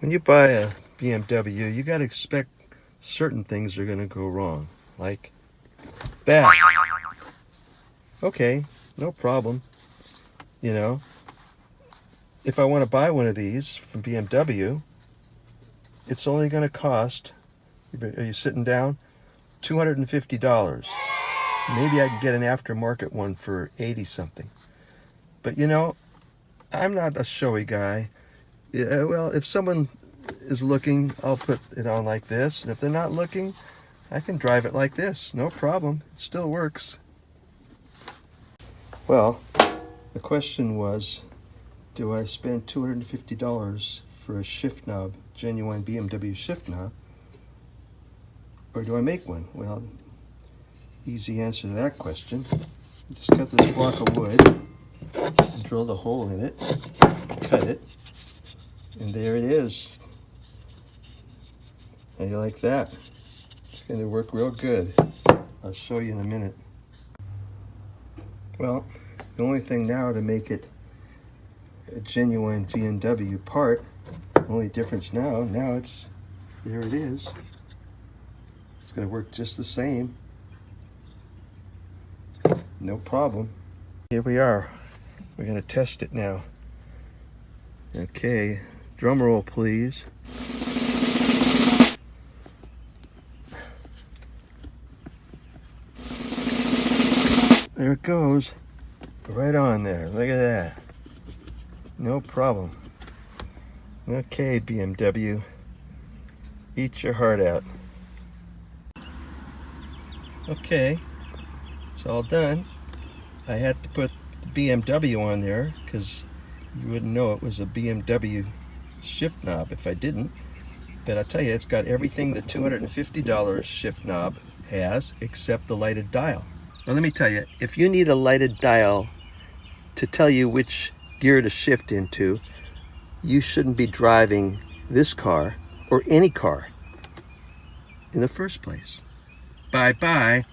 When you buy a BMW, you got to expect certain things are going to go wrong, like that. Okay, no problem. You know, if I want to buy one of these from BMW, it's only going to cost, are you sitting down? $250. Maybe I can get an aftermarket one for 80 something. But you know, I'm not a showy guy. Yeah, well, if someone is looking, I'll put it on like this. And if they're not looking, I can drive it like this. No problem. It still works. Well, the question was, do I spend $250 for a shift knob, genuine BMW shift knob, or do I make one? Well, easy answer to that question. Just cut this block of wood, drill the hole in it, cut it, and there it is. How do you like that? It's going to work real good. I'll show you in a minute. Well, the only thing now to make it a genuine BMW part, the only difference now it's, there it is. It's going to work just the same. No problem. Here we are. We're going to test it now. Okay, drum roll please. There it goes. Right on there. Look at that. No problem. Okay, BMW. Eat your heart out. Okay, it's all done. I had to put the BMW on there because you wouldn't know it was a BMW shift knob if I didn't. But I tell you, it's got everything the $250 shift knob has except the lighted dial. Now let me tell you, if you need a lighted dial to tell you which gear to shift into, you shouldn't be driving this car or any car in the first place. Bye-bye.